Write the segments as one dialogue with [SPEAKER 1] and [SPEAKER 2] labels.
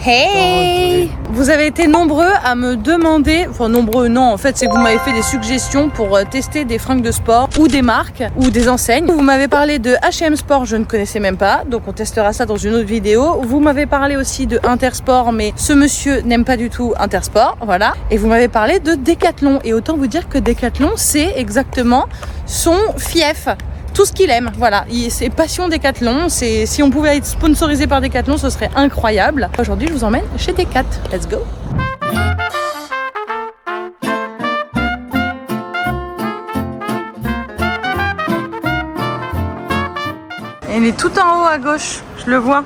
[SPEAKER 1] Hey! Vous avez été nombreux à me demander, enfin nombreux non, en fait c'est que vous m'avez fait des suggestions pour tester des fringues de sport ou des marques ou des enseignes. Vous m'avez parlé de H&M Sport, je ne connaissais même pas, donc on testera ça dans une autre vidéo. Vous m'avez parlé aussi de Intersport, mais ce monsieur n'aime pas du tout Intersport, voilà. Et vous m'avez parlé de Decathlon, et autant vous dire que Decathlon c'est exactement son fief. Tout ce qu'il aime, voilà, c'est passion Decathlon, si on pouvait être sponsorisé par Decathlon, ce serait incroyable. Aujourd'hui, je vous emmène chez Decat. Let's go. Il est tout en haut à gauche, je le vois.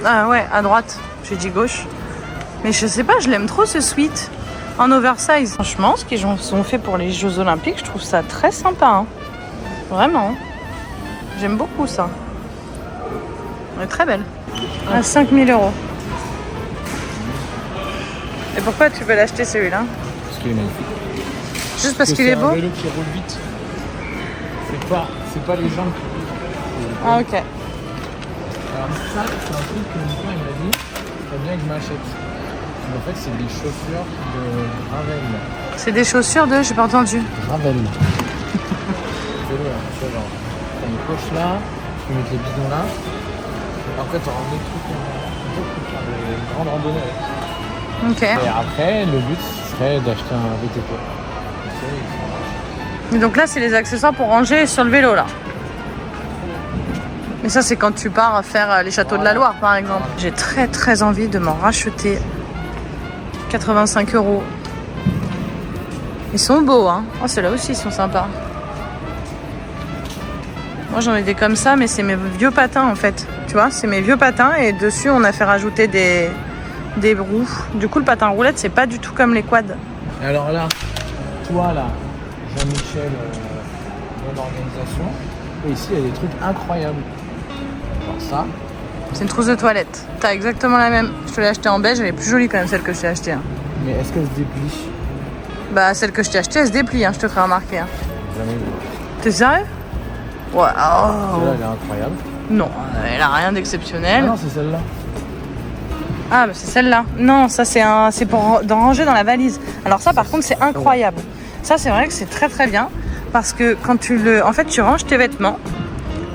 [SPEAKER 1] Ah ouais, à droite, j'ai dit gauche. Mais je sais pas, je l'aime trop ce sweat en oversize. Franchement, ce qu'ils ont fait pour les Jeux Olympiques, je trouve ça très sympa, hein. Vraiment, j'aime beaucoup ça. Elle est très belle. À 5 000 €. Et pourquoi tu veux l'acheter celui-là?
[SPEAKER 2] Parce qu'il est magnifique.
[SPEAKER 1] Juste parce qu'il est beau?
[SPEAKER 2] C'est un vélo qui roule vite. C'est pas les jambes qui roulent.
[SPEAKER 1] Ah ok.
[SPEAKER 2] Alors ça, c'est un truc que mon père m'a dit, il faut bien que je m'achète. En fait, c'est des chaussures de Ravel.
[SPEAKER 1] C'est des chaussures de... j'ai pas entendu.
[SPEAKER 2] Ravel. Tu vois, genre, t'as une poche là, tu peux mettre les bidons là. Après, tu auras des trucs, des grandes randonnées avec.
[SPEAKER 1] Ok.
[SPEAKER 2] Et après, le but serait d'acheter un VTT.
[SPEAKER 1] Et donc là, c'est les accessoires pour ranger sur le vélo là. Mais ça, c'est quand tu pars faire les châteaux de la Loire, par exemple. J'ai très envie de m'en racheter. 85 €. Ils sont beaux, hein. Oh, ceux-là aussi, ils sont sympas. Moi j'en ai des comme ça, mais c'est mes vieux patins en fait. Tu vois, c'est mes vieux patins et dessus on a fait rajouter des roues. Du coup le patin roulette c'est pas du tout comme les quads.
[SPEAKER 2] Et alors là, toi là, Jean-Michel, bonne organisation. Et ici il y a des trucs incroyables. Genre ça.
[SPEAKER 1] C'est une trousse de toilette. T'as exactement la même. Je te l'ai achetée en beige, elle est plus jolie quand même celle que je t'ai achetée. Hein.
[SPEAKER 2] Mais est-ce qu'elle se déplie?
[SPEAKER 1] Bah celle que je t'ai achetée elle se déplie, hein, je te ferai remarquer. Hein.
[SPEAKER 2] Jamais vu.
[SPEAKER 1] T'es sérieux? Ouais. Oh.
[SPEAKER 2] Celle-là elle est incroyable.
[SPEAKER 1] Non, elle a rien d'exceptionnel.
[SPEAKER 2] Ah non, c'est celle-là.
[SPEAKER 1] Ah, bah c'est celle-là. Non, ça c'est pour ranger dans la valise. Alors ça par contre c'est incroyable. Ça c'est vrai que c'est très bien parce que quand en fait tu ranges tes vêtements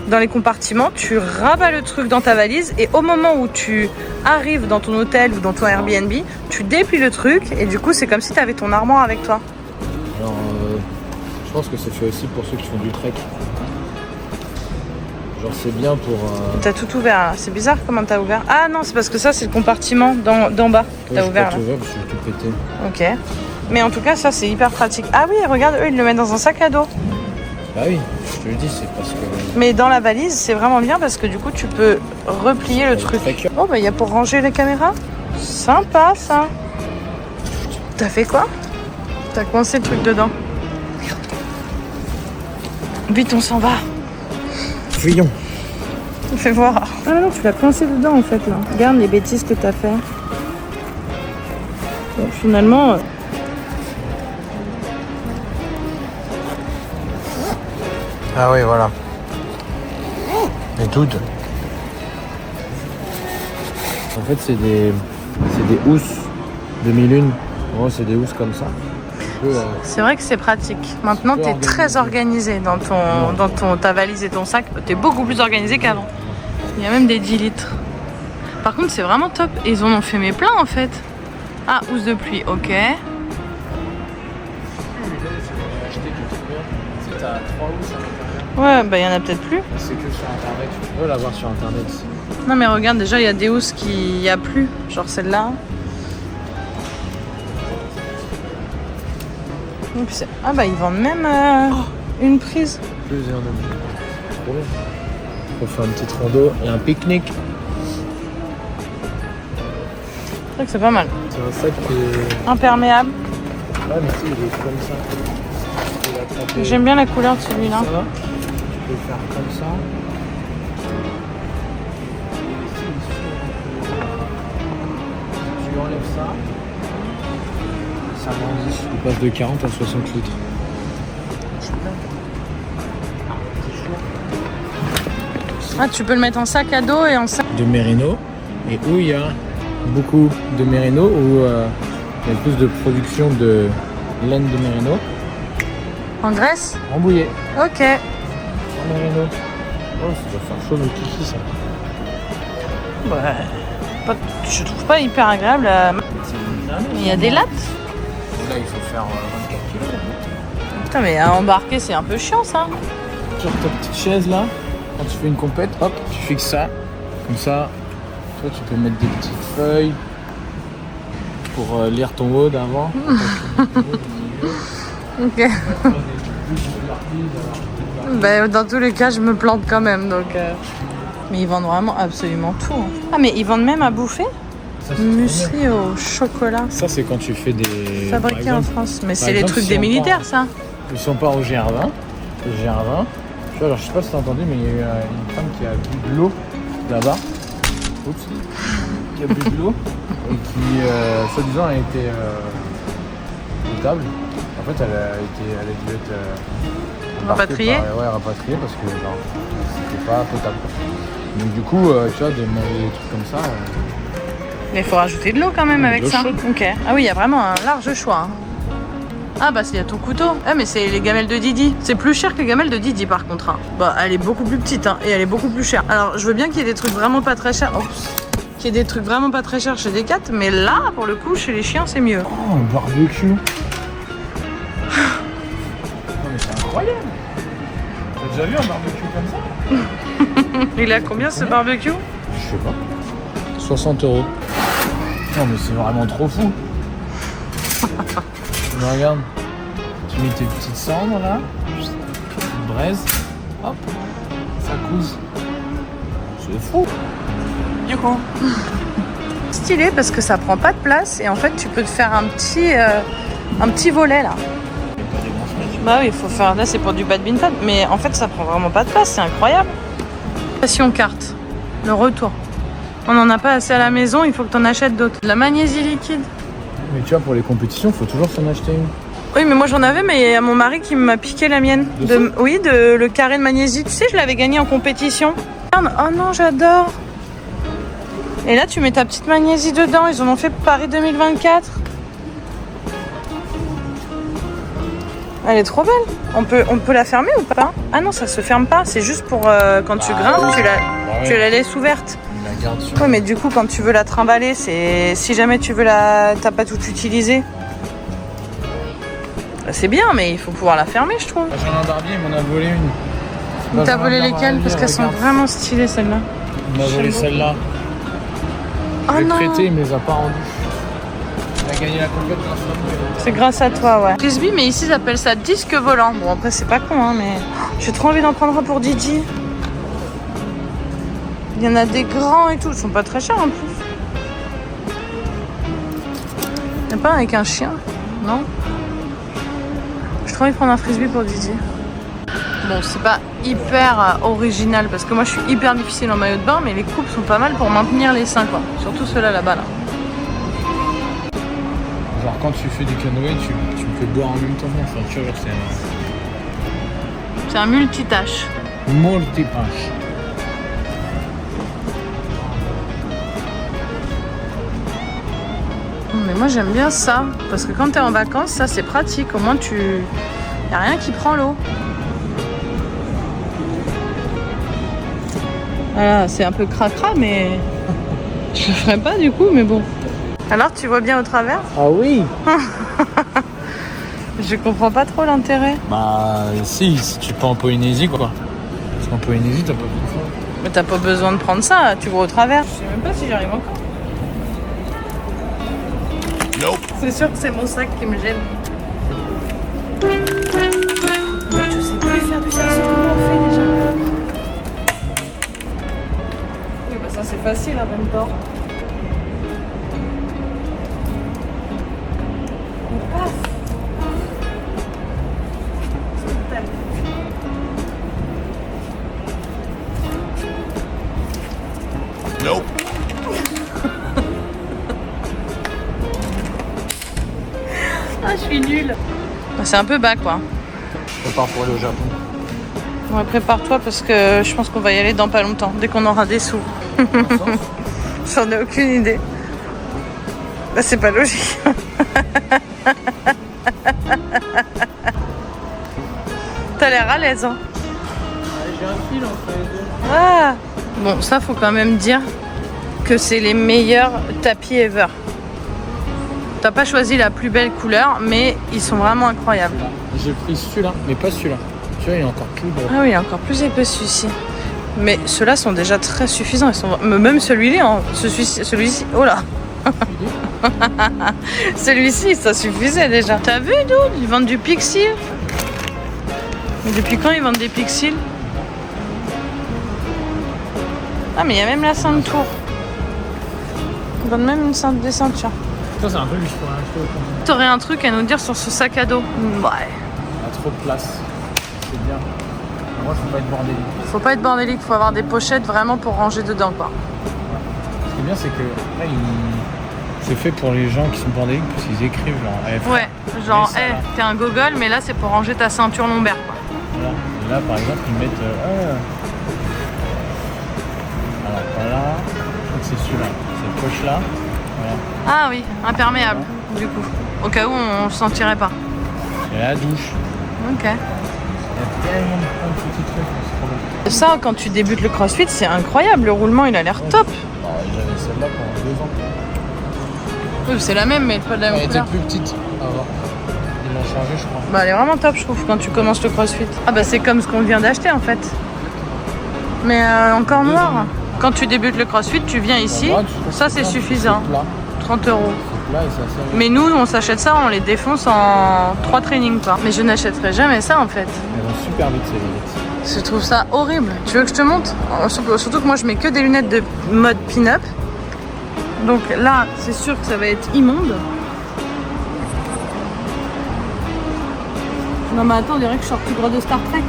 [SPEAKER 1] dans les compartiments, tu rabats le truc dans ta valise et au moment où tu arrives dans ton hôtel ou dans ton Airbnb, tu déplies le truc et du coup c'est comme si tu avais ton armoire avec toi.
[SPEAKER 2] Alors je pense que c'est fait aussi pour ceux qui font du trek. Genre c'est bien pour...
[SPEAKER 1] T'as tout ouvert là. C'est bizarre comment t'as ouvert. Ah non, c'est parce que ça c'est le compartiment d'en bas. T'as ouvert là.
[SPEAKER 2] Ouvert parce que j'ai tout pété.
[SPEAKER 1] Ok. Mais en tout cas ça c'est hyper pratique. Ah oui, regarde, eux ils le mettent dans un sac à dos.
[SPEAKER 2] Bah oui, je te le dis, c'est parce que...
[SPEAKER 1] Mais dans la valise c'est vraiment bien parce que du coup tu peux replier le truc. Oh bah il y a pour ranger les caméras. Sympa ça. T'as fait quoi? T'as coincé le truc dedans. Vite on s'en va.
[SPEAKER 2] Fuyons.
[SPEAKER 1] Fais voir. Ah non, tu l'as coincé dedans en fait là. Regarde les bêtises que t'as fait. Bon, finalement...
[SPEAKER 2] Ah oui, voilà. Et toutes. En fait, c'est des housses 2001. En gros, c'est des housses comme ça.
[SPEAKER 1] C'est vrai que c'est pratique. Maintenant, tu es très organisé dans ta valise et ton sac. Tu es beaucoup plus organisé qu'avant. Il y a même des 10 litres. Par contre, c'est vraiment top. Et ils en ont fait mes plein en fait. Ah, housse de pluie, ok. Ouais, bah il y en a peut-être plus.
[SPEAKER 2] C'est que sur internet. Tu peux l'avoir sur internet.
[SPEAKER 1] Non, mais regarde, déjà, il y a des housses qu'il n'y a plus. Genre celle-là. Ah bah ils vendent même une prise.
[SPEAKER 2] Plusieurs objets. Trop bien. On fait un petit rando et un pique-nique.
[SPEAKER 1] C'est vrai que c'est pas mal.
[SPEAKER 2] C'est un sac qui est...
[SPEAKER 1] Imperméable.
[SPEAKER 2] Ah mais tu sais, il est comme ça.
[SPEAKER 1] J'aime bien la couleur de celui-là.
[SPEAKER 2] Ça va. Tu peux le faire comme ça. Tu enlèves ça. Ça grandit. Il passe de 40 à 60 litres.
[SPEAKER 1] Ah, tu peux le mettre en sac à dos et en sac...
[SPEAKER 2] De Merino. et où il y a beaucoup de mérino, où il y a plus de production de laine de mérino.
[SPEAKER 1] En Grèce?
[SPEAKER 2] Rambouillet.
[SPEAKER 1] Ok.
[SPEAKER 2] En mérino. Oh, ça doit faire chaud le kiki ça.
[SPEAKER 1] Ouais. Je trouve pas hyper agréable. Il y a des lattes.
[SPEAKER 2] Là, il faut faire 24 kilos.
[SPEAKER 1] Putain, mais à embarquer, c'est un peu chiant ça.
[SPEAKER 2] Sur ta petite chaise là, quand tu fais une compète, hop, tu fixes ça. Comme ça, toi tu peux mettre des petites feuilles pour lire ton WOD avant.
[SPEAKER 1] Ok. Bah, dans tous les cas, je me plante quand même. Donc, Mais ils vendent vraiment absolument tout. Hein. Ah, mais ils vendent même à bouffer? Muesli au chocolat.
[SPEAKER 2] Ça, c'est quand tu fais des.
[SPEAKER 1] Fabriqués en France. Mais c'est les trucs des militaires, ça.
[SPEAKER 2] Ils sont pas au GR20. Le GR20. Tu vois, alors je sais pas si t'as entendu, mais il y a eu une femme qui a bu de l'eau là-bas. Oups. Qui a bu de l'eau et qui, soi-disant, a été potable. En fait, elle a dû être
[SPEAKER 1] rapatriée.
[SPEAKER 2] Rapatriée parce que genre, c'était pas potable. Donc du coup, tu vois, des trucs comme ça.
[SPEAKER 1] Mais il faut rajouter de l'eau quand même avec ça. Ok. Ah oui, il y a vraiment un large choix. Hein. Ah bah il y a ton couteau. Ah mais c'est les gamelles de Didi. C'est plus cher que les gamelles de Didi par contre. Hein. Bah elle est beaucoup plus petite hein, et elle est beaucoup plus chère. Alors je veux bien qu'il y ait des trucs vraiment pas très chers. Oups. Qu'il y ait des trucs vraiment pas très chers chez Decat, mais là pour le coup chez les chiens c'est mieux.
[SPEAKER 2] Oh un barbecue. Non mais c'est incroyable. T'as déjà vu un barbecue comme ça?
[SPEAKER 1] Il a combien ce barbecue?
[SPEAKER 2] Je sais pas. 60 €. Non mais c'est vraiment trop fou. Mais regarde, tu mets tes petites cendres là, petite braise, hop, ça couse. C'est fou.
[SPEAKER 1] Du coup. Stylé parce que ça prend pas de place et en fait tu peux te faire un petit volet là. Bah oui, il faut faire. Là c'est pour du badminton, mais en fait ça prend vraiment pas de place, c'est incroyable. Passion carte, le retour. On n'en a pas assez à la maison, il faut que tu en achètes d'autres. De la magnésie liquide.
[SPEAKER 2] Mais tu vois, pour les compétitions, il faut toujours s'en acheter une.
[SPEAKER 1] Oui, mais moi j'en avais, mais il y a mon mari qui m'a piqué la mienne. Oui, le carré de magnésie. Tu sais, je l'avais gagné en compétition. Oh non, j'adore. Et là, tu mets ta petite magnésie dedans. Ils en ont fait Paris 2024. Elle est trop belle. On peut la fermer ou pas? Ah non, ça se ferme pas. C'est juste pour quand tu grimpes, tu la laisses ouverte. Oui, mais du coup, quand tu veux la trimballer, c'est si jamais tu veux t'as pas tout utilisé. Bah, c'est bien, mais il faut pouvoir la fermer, je trouve.
[SPEAKER 2] Jean Barbier, il m'en a volé une.
[SPEAKER 1] T'as volé lesquelles? Parce qu'elles sont vraiment stylées, celles-là.
[SPEAKER 2] Il m'a volé celle-là.
[SPEAKER 1] Oh non.
[SPEAKER 2] Traité, il me les a pas rendues. Il a gagné la compétition grâce à moi.
[SPEAKER 1] C'est grâce à toi, ouais. Frisbee, mais ici, ils appellent ça disque volant. Bon, après, c'est pas con, hein, mais j'ai trop envie d'en prendre un pour Didi. Il y en a des grands et tout, ils sont pas très chers en plus. Il n'y a pas un avec un chien? Non? J'ai trop envie de prendre un frisbee pour Didi. Bon, c'est pas hyper original parce que moi je suis hyper difficile en maillot de bain, mais les coupes sont pas mal pour maintenir les seins, quoi. Surtout ceux-là là-bas, là.
[SPEAKER 2] Genre quand tu fais du canoë, tu me fais boire en même temps. Enfin, tu vois,
[SPEAKER 1] c'est un multitâche.
[SPEAKER 2] Multitâche.
[SPEAKER 1] Mais moi j'aime bien ça, parce que quand t'es en vacances, ça c'est pratique, au moins y a rien qui prend l'eau. Voilà, c'est un peu cracra, mais je le ferai pas du coup, mais bon. Alors tu vois bien au travers?
[SPEAKER 2] Ah oui.
[SPEAKER 1] Je comprends pas trop l'intérêt.
[SPEAKER 2] Bah si tu pars en Polynésie quoi. Parce qu'en Polynésie t'as pas besoin de ça.
[SPEAKER 1] Mais t'as pas besoin de prendre ça, tu vois au travers. Je sais même pas si j'arrive encore.
[SPEAKER 2] Nope.
[SPEAKER 1] C'est sûr que c'est mon sac qui me gêne. Je sais plus faire du saxo, comment on fait déjà? Oui, bah ça c'est facile en même temps. On passe.
[SPEAKER 2] Nope.
[SPEAKER 1] Ah, je suis nulle. C'est un peu bas, quoi.
[SPEAKER 2] Je prépare pour aller au Japon.
[SPEAKER 1] Ouais, prépare-toi parce que je pense qu'on va y aller dans pas longtemps, dès qu'on aura des sous. J'en ai aucune idée. Bah, c'est pas logique. T'as l'air à l'aise, hein.
[SPEAKER 2] J'ai un fil entre les deux.
[SPEAKER 1] Ah. Bon, ça faut quand même dire que c'est les meilleurs tapis ever. T'as pas choisi la plus belle couleur, mais ils sont vraiment incroyables.
[SPEAKER 2] J'ai pris celui-là, mais pas celui-là. Celui-là, il est encore plus gros.
[SPEAKER 1] Ah oui, il est encore plus épais celui-ci. Mais ceux-là sont déjà très suffisants. Ils sont... Même celui-là, hein. Celui-ci, oh là. Celui-ci, ça suffisait déjà. T'as vu, dude? Ils vendent du Pixil. Mais depuis quand ils vendent des Pixil? Ah, mais il y a même la ceinture. Ils vendent même des ceintures.
[SPEAKER 2] Ça, c'est un truc que je pourrais acheter au compte.
[SPEAKER 1] T'aurais un truc à nous dire sur ce sac à dos? Ouais.
[SPEAKER 2] Il y a trop de place. C'est bien. Moi, faut pas être bordélique.
[SPEAKER 1] Faut pas être bordélique, faut avoir des pochettes vraiment pour ranger dedans, quoi.
[SPEAKER 2] Ce qui est bien, c'est que là, c'est fait pour les gens qui sont bordéliques parce qu'ils écrivent genre F.
[SPEAKER 1] Ouais, genre, hey, t'es un gogol, mais là, c'est pour ranger ta ceinture lombaire, quoi.
[SPEAKER 2] Voilà. Et là, par exemple, ils mettent. Alors, voilà. Donc, c'est celui-là. Cette poche-là. Voilà.
[SPEAKER 1] Ah oui, imperméable, du coup. Au cas où on se sentirait pas.
[SPEAKER 2] Et la douche.
[SPEAKER 1] Ok.
[SPEAKER 2] Il y a tellement de petits trucs, c'est trop bien.
[SPEAKER 1] Ça, quand tu débutes le crossfit, c'est incroyable. Le roulement, il a l'air top.
[SPEAKER 2] J'avais celle-là pendant 2 ans.
[SPEAKER 1] Oui, c'est la même, mais pas de la même
[SPEAKER 2] Elle était
[SPEAKER 1] couleur.
[SPEAKER 2] plus petite avant. Ils l'ont changé, je crois.
[SPEAKER 1] Bah, elle est vraiment top, je trouve, quand tu commences le crossfit. Ah bah, c'est comme ce qu'on vient d'acheter, en fait. Mais encore noir. Quand tu débutes le crossfit, tu viens ici. Ça, c'est suffisant. 30 €. Mais nous, on s'achète ça, on les défonce en 3 trainings, quoi. Mais je n'achèterai jamais ça, en fait.
[SPEAKER 2] Elles vont super vite, ces lunettes.
[SPEAKER 1] Je trouve ça horrible. Tu veux que je te montre? Surtout que moi, je mets que des lunettes de mode pin-up. Donc là, c'est sûr que ça va être immonde. Non mais attends, on dirait que je sors tout droit de Star Trek.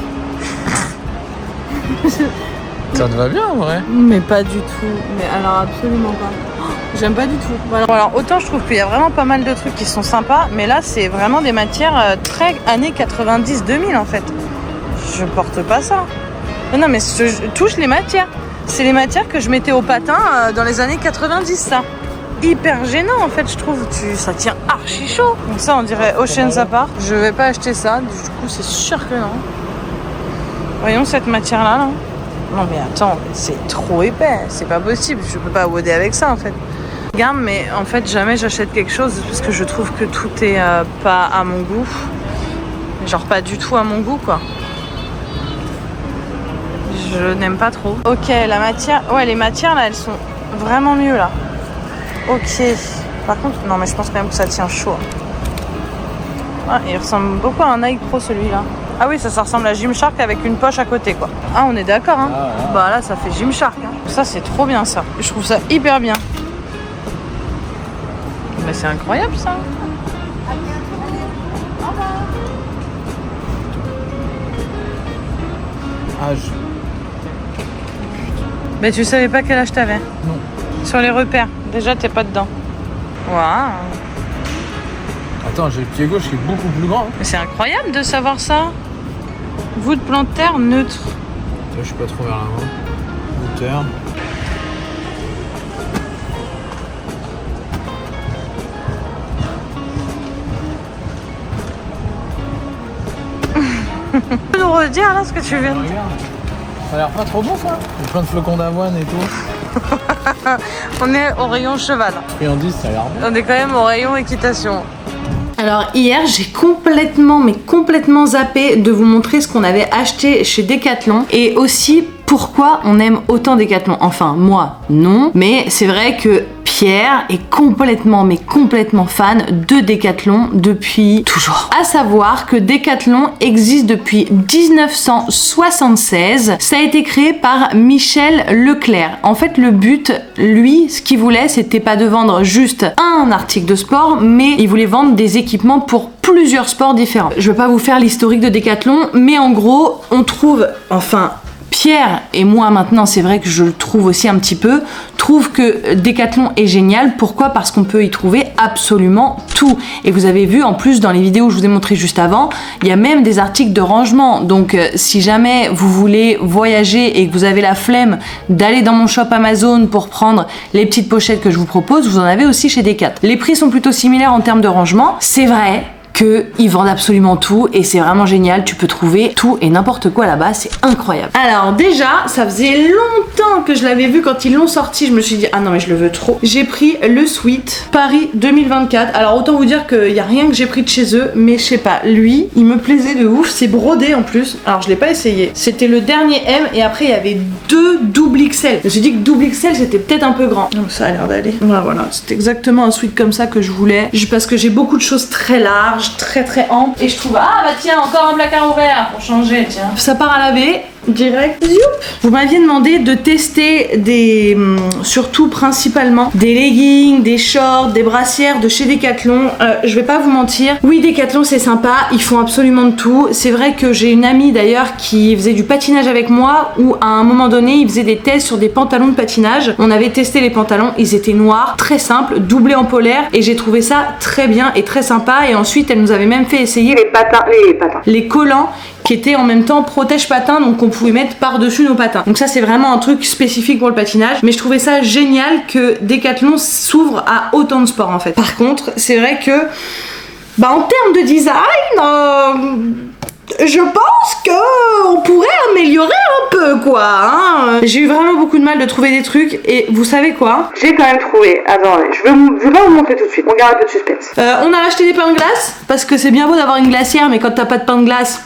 [SPEAKER 2] Ça te va bien, en vrai?
[SPEAKER 1] Mais pas du tout. Mais alors absolument pas. J'aime pas du tout. Voilà. Alors autant je trouve qu'il y a vraiment pas mal de trucs qui sont sympas, mais là c'est vraiment des matières très années 90-2000 en fait. Je porte pas ça. Non mais je touche les matières. C'est les matières que je mettais au patin dans les années 90, ça. Hyper gênant en fait, je trouve. Ça tient archi chaud. Donc ça on dirait Ocean Apart. Je vais pas acheter ça, du coup c'est sûr que non. Voyons cette matière là. Non mais attends, c'est trop épais, c'est pas possible, je peux pas woder avec ça en fait. Regarde, mais en fait jamais j'achète quelque chose parce que je trouve que tout est pas à mon goût. Genre pas du tout à mon goût quoi. Je n'aime pas trop. Ok, la matière, ouais les matières là elles sont vraiment mieux là. Ok, par contre, non mais je pense quand même que ça tient chaud. Ah, il ressemble beaucoup à un Nike Pro celui-là. Ah oui, ça ressemble à Gymshark avec une poche à côté quoi. Ah on est d'accord hein. Bah là ça fait Gymshark hein. Ça c'est trop bien ça. Je trouve ça hyper bien. Mais c'est incroyable ça.
[SPEAKER 2] Âge.
[SPEAKER 1] Mais tu savais pas quel âge t'avais?
[SPEAKER 2] Non.
[SPEAKER 1] Sur les repères, déjà t'es pas dedans. Waouh.
[SPEAKER 2] Attends, j'ai le pied gauche qui est beaucoup plus grand.
[SPEAKER 1] Mais c'est incroyable de savoir ça. Voûte plantaire neutre.
[SPEAKER 2] Je suis pas trop vers l'avant. Hauteur.
[SPEAKER 1] Tu peux nous redire là ce que tu viens de dire?
[SPEAKER 2] Regarde. Ça a l'air pas trop bon ça. Il y a plein de flocons d'avoine et tout.
[SPEAKER 1] On est au rayon cheval.
[SPEAKER 2] Friandise, ça a l'air bien.
[SPEAKER 1] On est quand même au rayon équitation. Alors hier j'ai complètement zappé de vous montrer ce qu'on avait acheté chez Decathlon et aussi pourquoi on aime autant Decathlon. Enfin moi non, mais c'est vrai que Pierre est complètement fan de Decathlon depuis toujours. À savoir que Decathlon existe depuis 1976. Ça a été créé par Michel Leclerc. En fait le but, lui, ce qu'il voulait, c'était pas de vendre juste un article de sport, mais il voulait vendre des équipements pour plusieurs sports différents. Je vais pas vous faire l'historique de Decathlon, mais en gros, on trouve, enfin Pierre et moi maintenant, c'est vrai que je le trouve aussi un petit peu, trouve que Decathlon est génial. Pourquoi? Parce qu'on peut y trouver absolument tout. Et vous avez vu en plus dans les vidéos que je vous ai montré juste avant, il y a même des articles de rangement. Donc si jamais vous voulez voyager et que vous avez la flemme d'aller dans mon shop Amazon pour prendre les petites pochettes que je vous propose, vous en avez aussi chez Decathlon. Les prix sont plutôt similaires en termes de rangement, c'est vrai. Qu'ils vendent absolument tout et c'est vraiment génial, tu peux trouver tout et n'importe quoi là-bas, c'est incroyable. Alors déjà, ça faisait longtemps que je l'avais vu quand ils l'ont sorti, je me suis dit ah non mais je le veux trop. J'ai pris le Sweat Paris 2024, alors autant vous dire qu'il n'y a rien que j'ai pris de chez eux, mais je sais pas, lui, il me plaisait de ouf, c'est brodé en plus, alors je l'ai pas essayé. C'était le dernier M et après il y avait 2 double XL. Je me suis dit que double XL c'était peut-être un peu grand. Donc ça a l'air d'aller. Voilà, c'est exactement un sweat comme ça que je voulais, parce que j'ai beaucoup de choses très larges, très ample, et je trouve ah bah tiens encore un placard ouvert pour changer, tiens ça part à laver direct. Zoup. Vous m'aviez demandé de tester des surtout principalement des leggings, des shorts, des brassières de chez Decathlon. Je vais pas vous mentir, oui Decathlon c'est sympa, ils font absolument de tout. C'est vrai que j'ai une amie d'ailleurs qui faisait du patinage avec moi, où à un moment donné ils faisaient des tests sur des pantalons de patinage. On avait testé les pantalons, ils étaient noirs, très simples, doublés en polaire, et j'ai trouvé ça très bien et très sympa. Et ensuite elle nous avait même fait essayer les collants qui étaient en même temps protège patins, donc on pouvait mettre par-dessus nos patins. Donc ça c'est vraiment un truc spécifique pour le patinage, mais je trouvais ça génial que Decathlon s'ouvre à autant de sports en fait. Par contre, c'est vrai que en termes de design, je pense que on pourrait améliorer un peu quoi, hein. J'ai eu vraiment beaucoup de mal de trouver des trucs, et vous savez quoi? J'ai quand même trouvé. Attendez, je vais pas vous montrer tout de suite, on garde un peu de suspense. On a acheté des pains de glace, parce que c'est bien beau d'avoir une glacière, mais quand t'as pas de pain de glace,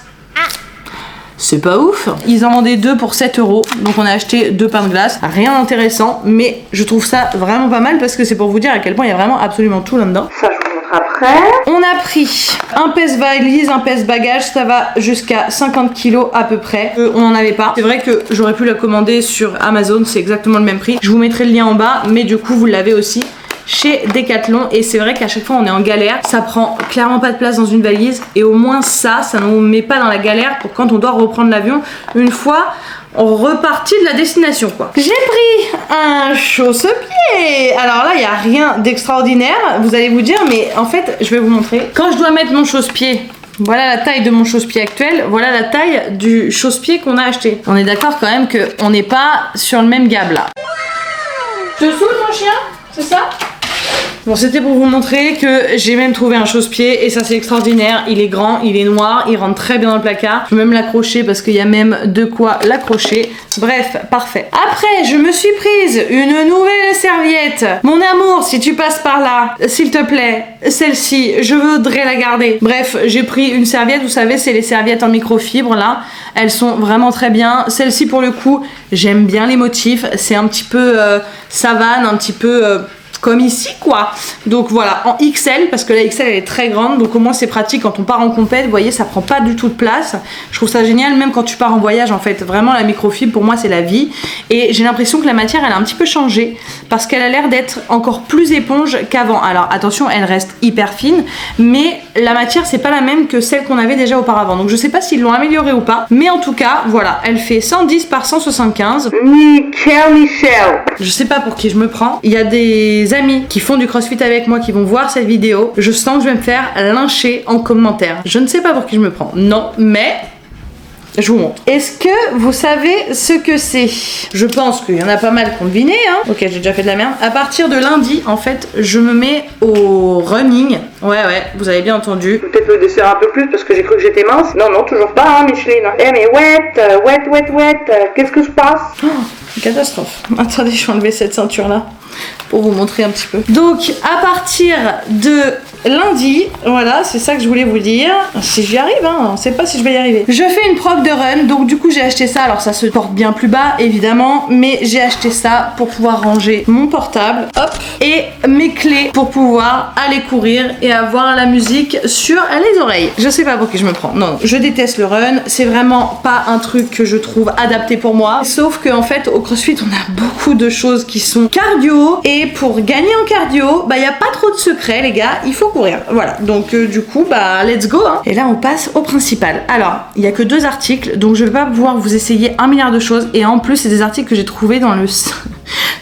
[SPEAKER 1] c'est pas ouf. Ils en vendaient 2 pour 7 €, donc on a acheté 2 pains de glace. Rien d'intéressant, mais je trouve ça vraiment pas mal, parce que c'est pour vous dire à quel point il y a vraiment absolument tout là-dedans. Ça je vous montre après. On a pris un pèse-valise, un pèse-bagage, ça va jusqu'à 50 kg à peu près. On n'en avait pas. C'est vrai que j'aurais pu la commander sur Amazon, c'est exactement le même prix. Je vous mettrai le lien en bas, mais du coup vous l'avez aussi chez Decathlon, et c'est vrai qu'à chaque fois on est en galère, ça prend clairement pas de place dans une valise, et au moins ça nous met pas dans la galère pour quand on doit reprendre l'avion une fois on repartit de la destination quoi. J'ai pris un chausse-pied. Alors là il y a rien d'extraordinaire, vous allez vous dire, mais en fait je vais vous montrer. Quand je dois mettre mon chausse-pied, voilà la taille de mon chausse-pied actuel, voilà la taille du chausse-pied qu'on a acheté. On est d'accord quand même qu'on n'est pas sur le même gamme là. Je te saoule mon chien? C'est ça? Bon, c'était pour vous montrer que j'ai même trouvé un chausse-pied, et ça c'est extraordinaire. Il est grand, il est noir, il rentre très bien dans le placard. Je peux même l'accrocher parce qu'il y a même de quoi l'accrocher. Bref, parfait. Après, je me suis prise une nouvelle serviette. Mon amour, si tu passes par là, s'il te plaît, celle-ci, je voudrais la garder. Bref, j'ai pris une serviette, vous savez, c'est les serviettes en microfibre là. Elles sont vraiment très bien. Celle-ci pour le coup, j'aime bien les motifs. C'est un petit peu savane, un petit peu... comme ici quoi. Donc voilà, en XL, parce que la XL elle est très grande, donc au moins c'est pratique quand on part en compète. Vous voyez, ça prend pas du tout de place. Je trouve ça génial, même quand tu pars en voyage en fait. Vraiment la microfibre pour moi c'est la vie. Et j'ai l'impression que la matière elle a un petit peu changé, parce qu'elle a l'air d'être encore plus éponge qu'avant. Alors attention, elle reste hyper fine, mais la matière c'est pas la même que celle qu'on avait déjà auparavant. Donc je sais pas s'ils l'ont améliorée ou pas, mais en tout cas voilà, elle fait 110 par 175. Michel. Je sais pas pour qui je me prends. Il y a des amis qui font du crossfit avec moi qui vont voir cette vidéo. Je sens que je vais me faire lyncher en commentaire. Je ne sais pas pour qui je me prends. Non, mais je vous montre. Est-ce que vous savez ce que c'est? Je pense qu'il y en a pas mal qui ont deviné, hein. Ok, j'ai déjà fait de la merde. À partir de lundi, en fait, je me mets au running. Ouais, vous avez bien entendu. Peut-être le dessert un peu plus parce que j'ai cru que j'étais mince. Non, toujours pas, hein, Micheline. Eh, mais wet. Qu'est-ce que je passe? Catastrophe. Attendez, je vais enlever cette ceinture là pour vous montrer un petit peu. Donc à partir de lundi, voilà, c'est ça que je voulais vous dire. Si j'y arrive, hein, on sait pas si je vais y arriver. Je fais une prog de run, donc du coup j'ai acheté ça. Alors ça se porte bien plus bas évidemment, mais j'ai acheté ça pour pouvoir ranger mon portable, hop, et mes clés pour pouvoir aller courir et avoir la musique sur les oreilles. Je sais pas pour qui je me prends. Non, je déteste le run. C'est vraiment pas un truc que je trouve adapté pour moi. Sauf que en fait au CrossFit on a beaucoup de choses qui sont cardio, et pour gagner en cardio, bah y a pas trop de secrets les gars. Il faut courir. Voilà, donc du coup, bah let's go hein. Et là on passe au principal. Alors, il n'y a que 2 articles, donc je vais pas pouvoir vous essayer 1 milliard de choses. Et en plus, c'est des articles que j'ai trouvés dans le...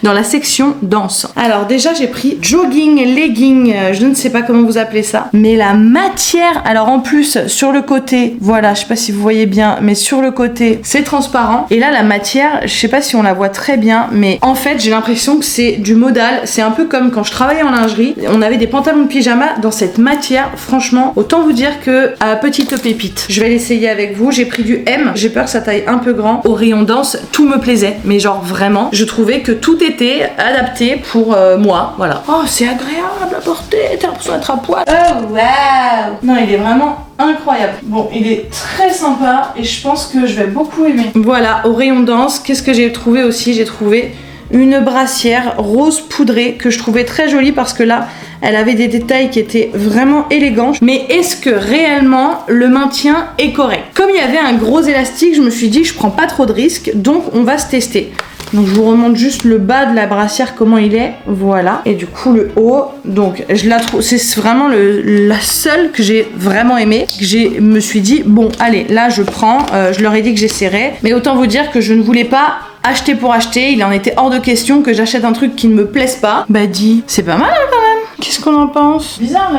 [SPEAKER 1] dans la section danse. Alors déjà j'ai pris jogging, legging, je ne sais pas comment vous appelez ça, mais la matière, alors en plus sur le côté, voilà, je sais pas si vous voyez bien, mais sur le côté c'est transparent, et là la matière, je sais pas si on la voit très bien, mais en fait j'ai l'impression que c'est du modal, c'est un peu comme quand je travaillais en lingerie, on avait des pantalons de pyjama dans cette matière, franchement, autant vous dire que à petite pépite. Je vais l'essayer avec vous, j'ai pris du M, j'ai peur que ça taille un peu grand, au rayon danse, tout me plaisait, mais genre vraiment, je trouvais que tout était adapté pour moi, voilà. Oh, c'est agréable à porter, t'as l'impression d'être à poil. Oh, waouh! Non, il est vraiment incroyable. Bon, il est très sympa et je pense que je vais beaucoup aimer. Voilà, au rayon danse, qu'est-ce que j'ai trouvé aussi? J'ai trouvé une brassière rose poudrée que je trouvais très jolie parce que là, elle avait des détails qui étaient vraiment élégants. Mais est-ce que réellement le maintien est correct? Comme il y avait un gros élastique, je me suis dit je prends pas trop de risques, donc on va se tester. Donc je vous remonte juste le bas de la brassière, comment il est, voilà. Et du coup le haut, donc je la trouve, c'est vraiment la seule que j'ai vraiment aimée. Je me suis dit bon allez, là je prends, je leur ai dit que j'essaierais. Mais autant vous dire que je ne voulais pas acheter pour acheter, il en était hors de question que j'achète un truc qui ne me plaise pas. Bah dis, c'est pas mal hein, quand même. Qu'est-ce qu'on en pense? Bizarre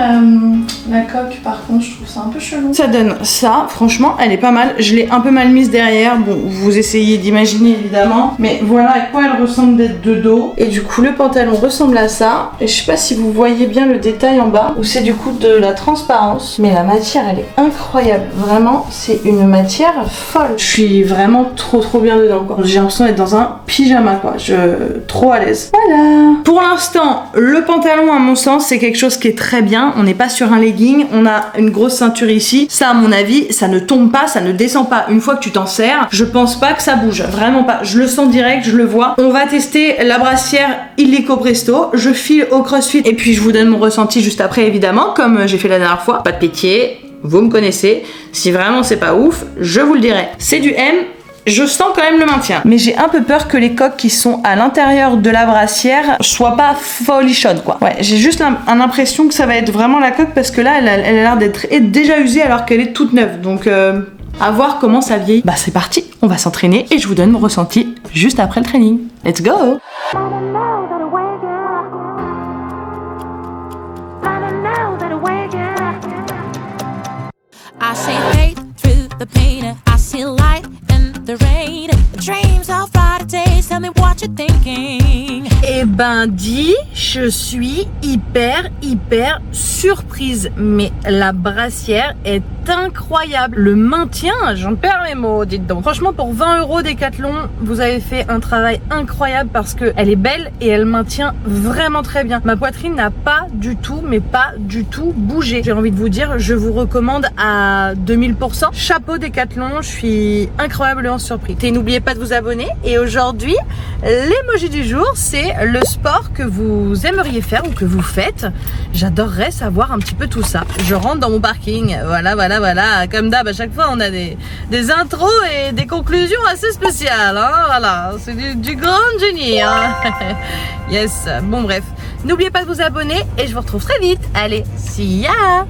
[SPEAKER 1] la coque, par contre, je trouve ça un peu chelou. Ça donne ça, franchement, elle est pas mal. Je l'ai un peu mal mise derrière. Bon, vous essayez d'imaginer évidemment. Mais voilà à quoi elle ressemble d'être de dos. Et du coup, le pantalon ressemble à ça. Et je sais pas si vous voyez bien le détail en bas, où c'est du coup de la transparence. Mais la matière, elle est incroyable. Vraiment, c'est une matière folle. Je suis vraiment trop bien dedans, quoi. J'ai l'impression d'être dans un pyjama, quoi. Trop à l'aise. Voilà. Pour l'instant, le pantalon, à mon sens, c'est quelque chose qui est très bien. On n'est pas sur un legging, on a une grosse ceinture ici. Ça, à mon avis, ça ne tombe pas, ça ne descend pas. Une fois que tu t'en sers, je pense pas que ça bouge. Vraiment pas. Je le sens direct, je le vois. On va tester la brassière illico presto. Je file au CrossFit et puis je vous donne mon ressenti juste après, évidemment, comme j'ai fait la dernière fois. Pas de pitié, vous me connaissez. Si vraiment c'est pas ouf, je vous le dirai. C'est du M. Je sens quand même le maintien. Mais j'ai un peu peur que les coques qui sont à l'intérieur de la brassière soient pas folichonnes, quoi. Ouais, j'ai juste l'impression que ça va être vraiment la coque parce que là, elle a l'air d'être déjà usée alors qu'elle est toute neuve. Donc, à voir comment ça vieillit. Bah, c'est parti, on va s'entraîner et je vous donne mon ressenti juste après le training. Let's go!
[SPEAKER 3] I see hate through the pain, I see light in the rain, dreams of brighter days, tell me what you're thinking.
[SPEAKER 1] Eh ben dis, je suis hyper surprise, mais la brassière est incroyable. Le maintien, j'en perds mes mots, dites donc. Franchement, pour 20 € Decathlon, vous avez fait un travail incroyable parce que elle est belle et elle maintient vraiment très bien. Ma poitrine n'a pas du tout, mais pas du tout bougé. J'ai envie de vous dire, je vous recommande à 2000%. Chapeau Decathlon, je suis incroyablement surpris. Et n'oubliez pas de vous abonner. Et aujourd'hui, l'emoji du jour, c'est le sport que vous aimeriez faire ou que vous faites. J'adorerais savoir un petit peu tout ça. Je rentre dans mon parking, voilà. Comme d'hab, à chaque fois, on a des intros et des conclusions assez spéciales. Hein, voilà, c'est du grand génie. Hein. Yes, bon bref. N'oubliez pas de vous abonner et je vous retrouve très vite. Allez, see ya!